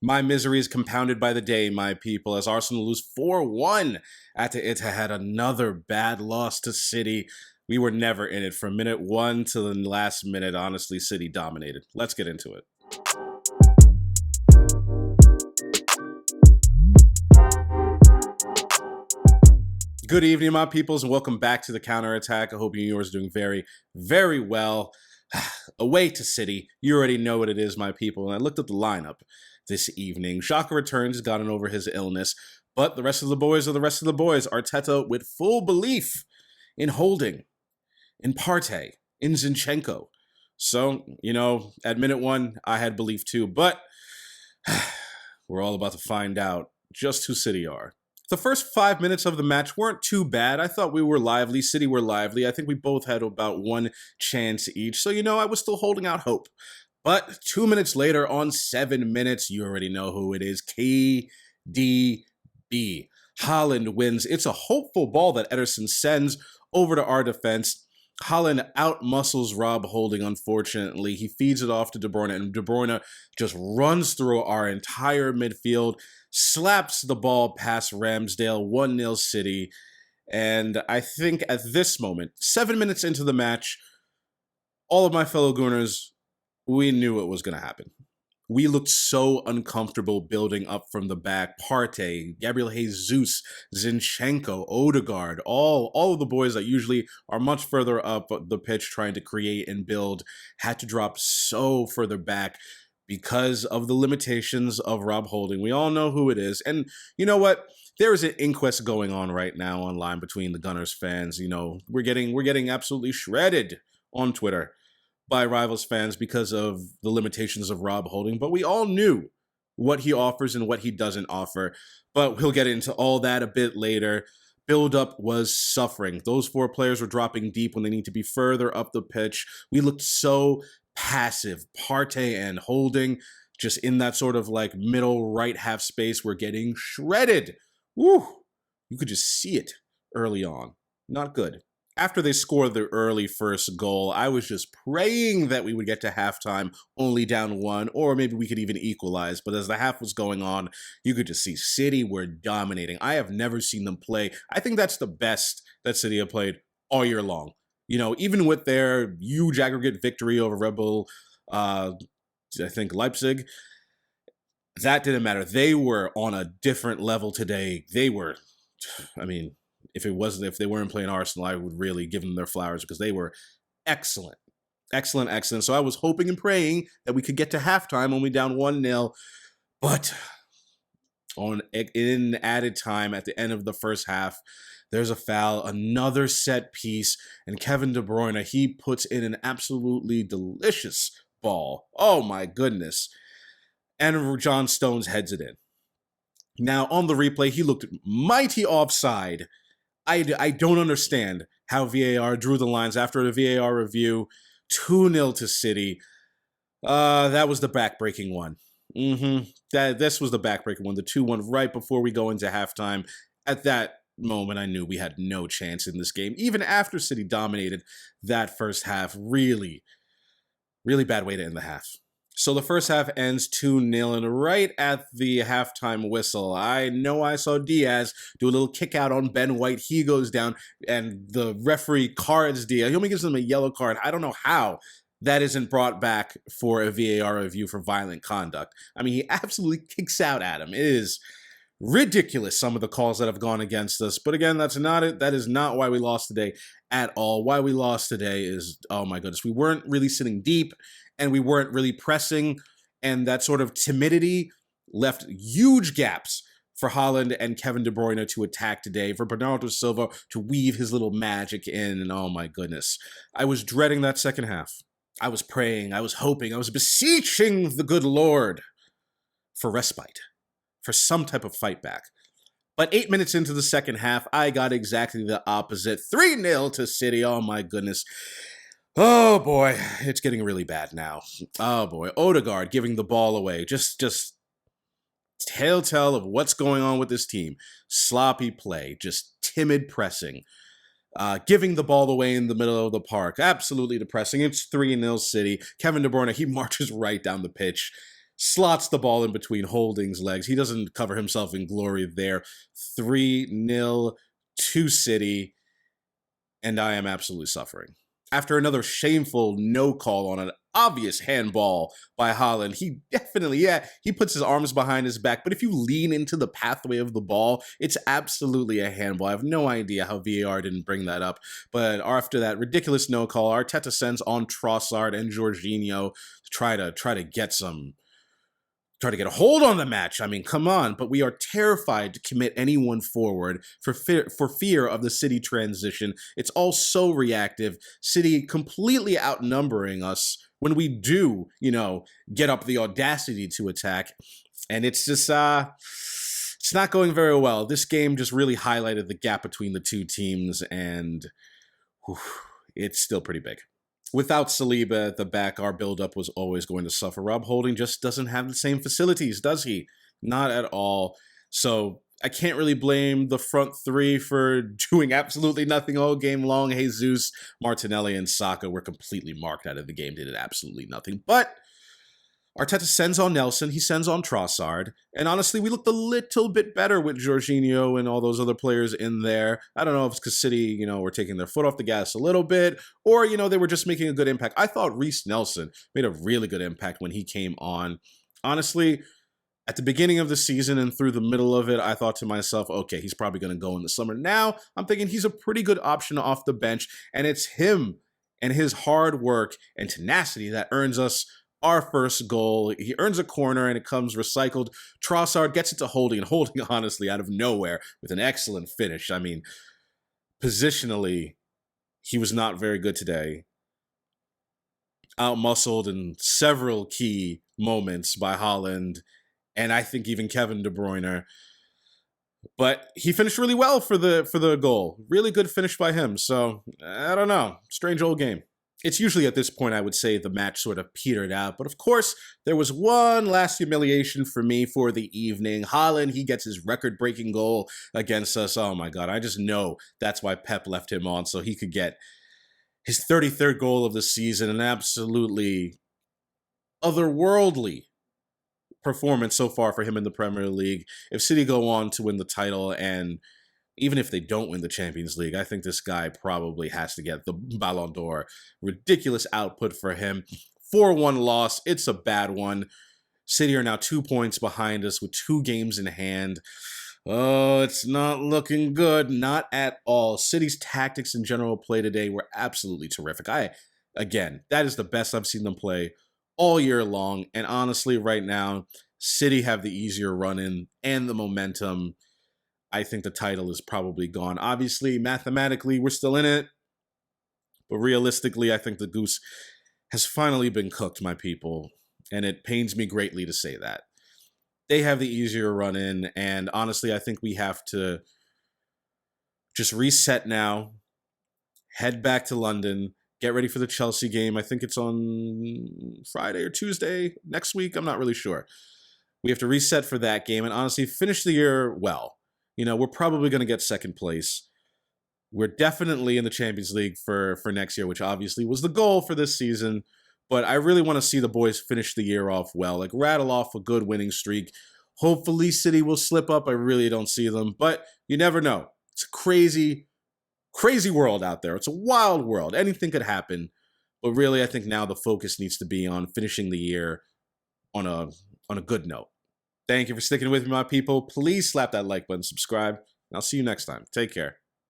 My misery is compounded by the day, my people, as Arsenal lose 4-1 at the Etihad. Another bad loss to City. We were never in it from minute 1 to the last minute. Honestly, City dominated. Let's get into it. Good evening, my peoples, and welcome back to the counterattack. I hope you and yours are doing very, very well. Away to City. You already know what it is, my people. And I looked at the lineup this evening. Xhaka returns, gotten over his illness, but the rest of the boys are the rest of the boys. Arteta with full belief in Holding, in Partey, in Zinchenko. So, at minute 1, I had belief too, but we're all about to find out just who City are. The first 5 minutes of the match weren't too bad. I thought we were lively. City were lively. I think we both had about one chance each. So, I was still holding out hope. But 2 minutes later, on 7 minutes, you already know who it is. KDB. Haaland wins. It's a hopeful ball that Ederson sends over to our defense. Haaland outmuscles Rob Holding, unfortunately. He feeds it off to De Bruyne, and De Bruyne just runs through our entire midfield, slaps the ball past Ramsdale, 1-0 City. And I think at this moment, 7 minutes into the match, all of my fellow Gooners, we knew what was going to happen. We looked so uncomfortable building up from the back. Partey, Gabriel Jesus, Zinchenko, Odegaard, all of the boys that usually are much further up the pitch trying to create and build had to drop so further back because of the limitations of Rob Holding. We all know who it is. And you know what? There is an inquest going on right now online between the Gunners fans. We're getting absolutely shredded on Twitter by Rivals fans because of the limitations of Rob Holding, but we all knew what he offers and what he doesn't offer. But we'll get into all that a bit later. Build-up was suffering. Those 4 players were dropping deep when they need to be further up the pitch. We looked so passive. Partey and Holding, just in that sort of like middle right half space, were getting shredded. Woo! You could just see it early on. Not good. After they scored their early first goal, I was just praying that we would get to halftime only down 1, or maybe we could even equalize. But as the half was going on, you could just see City were dominating. I have never seen them play. I think that's the best that City have played all year long. Even with their huge aggregate victory over Red Bull, I think Leipzig, that didn't matter. They were on a different level today. They were, if they weren't playing Arsenal, I would really give them their flowers because they were excellent. Excellent. So I was hoping and praying that we could get to halftime only down 1-0. But in added time at the end of the first half, there's a foul, another set piece, and Kevin De Bruyne, he puts in an absolutely delicious ball. Oh my goodness. And John Stones heads it in. Now, on the replay, he looked mighty offside. I don't understand how VAR drew the lines after the VAR review. 2-0 to City. That was the backbreaking one. This was the backbreaking one. The 2-1 right before we go into halftime. At that moment, I knew we had no chance in this game. Even after City dominated that first half. Really, really bad way to end the half. So the first half ends 2-0, and right at the halftime whistle, I know I saw Diaz do a little kick out on Ben White. He goes down, and the referee cards Diaz. He only gives him a yellow card. I don't know how that isn't brought back for a VAR review for violent conduct. He absolutely kicks out at him. It is ridiculous, some of the calls that have gone against us. But again, that's not it. That is not why we lost today at all. Why we lost today is, oh my goodness, we weren't really sitting deep, and we weren't really pressing, and that sort of timidity left huge gaps for Haaland and Kevin De Bruyne to attack today, for Bernardo Silva to weave his little magic in, and oh my goodness. I was dreading that second half. I was praying, I was hoping, I was beseeching the good Lord for respite, for some type of fight back. But 8 minutes into the second half, I got exactly the opposite. 3-0 to City, oh my goodness. Oh boy, it's getting really bad now. Oh boy, Odegaard giving the ball away. Just telltale of what's going on with this team. Sloppy play, just timid pressing. Giving the ball away in the middle of the park. Absolutely depressing. It's 3-0 City. Kevin De Bruyne, he marches right down the pitch. slots the ball in between Holding's legs. He doesn't cover himself in glory there. 3-0 to City, and I am absolutely suffering. After another shameful no call on an obvious handball by Haaland, he definitely, he puts his arms behind his back, but if you lean into the pathway of the ball, it's absolutely a handball. I have no idea how VAR didn't bring that up, but after that ridiculous no call, Arteta sends on Trossard and Jorginho to try to get a hold on the match. I mean, come on. But we are terrified to commit anyone forward for fear of the City transition. It's all so reactive. City completely outnumbering us when we do, get up the audacity to attack. And it's just, it's not going very well. This game just really highlighted the gap between the two teams, and it's still pretty big. Without Saliba at the back, our build-up was always going to suffer. Rob Holding just doesn't have the same facilities, does he? Not at all. So I can't really blame the front three for doing absolutely nothing all game long. Jesus, Martinelli, and Saka were completely marked out of the game, did absolutely nothing. But Arteta sends on Nelson, he sends on Trossard, and honestly, we looked a little bit better with Jorginho and all those other players in there. I don't know if it's because City, were taking their foot off the gas a little bit, or, they were just making a good impact. I thought Reece Nelson made a really good impact when he came on. Honestly, at the beginning of the season and through the middle of it, I thought to myself, okay, he's probably going to go in the summer. Now, I'm thinking he's a pretty good option off the bench, and it's him and his hard work and tenacity that earns us our first goal. He earns a corner and it comes recycled. Trossard gets it to Holding, honestly, out of nowhere with an excellent finish. I mean, positionally, he was not very good today. Outmuscled in several key moments by Haaland, and I think even Kevin De Bruyne. But he finished really well for the goal. Really good finish by him. So, I don't know. Strange old game. It's usually at this point I would say the match sort of petered out. But of course, there was one last humiliation for me for the evening. Haaland, he gets his record-breaking goal against us. Oh my God, I just know that's why Pep left him on, so he could get his 33rd goal of the season. An absolutely otherworldly performance so far for him in the Premier League. If City go on to win the title, and even if they don't win the Champions League, I think this guy probably has to get the Ballon d'Or. Ridiculous output for him. 4-1 loss. It's a bad one. City are now 2 points behind us with 2 games in hand. Oh, it's not looking good. Not at all. City's tactics and general play today were absolutely terrific. Again, that is the best I've seen them play all year long. And honestly, right now, City have the easier run-in and the momentum. I think the title is probably gone. Obviously, mathematically, we're still in it. But realistically, I think the Goose has finally been cooked, my people. And it pains me greatly to say that. They have the easier run-in. And honestly, I think we have to just reset now. Head back to London. Get ready for the Chelsea game. I think it's on Friday or Tuesday next week. I'm not really sure. We have to reset for that game. And honestly, finish the year well. We're probably going to get second place. We're definitely in the Champions League for next year, which obviously was the goal for this season. But I really want to see the boys finish the year off well, like rattle off a good winning streak. Hopefully City will slip up. I really don't see them, but you never know. It's a crazy, crazy world out there. It's a wild world. Anything could happen. But really, I think now the focus needs to be on finishing the year on a good note. Thank you for sticking with me, my people. Please slap that like button, subscribe, and I'll see you next time. Take care.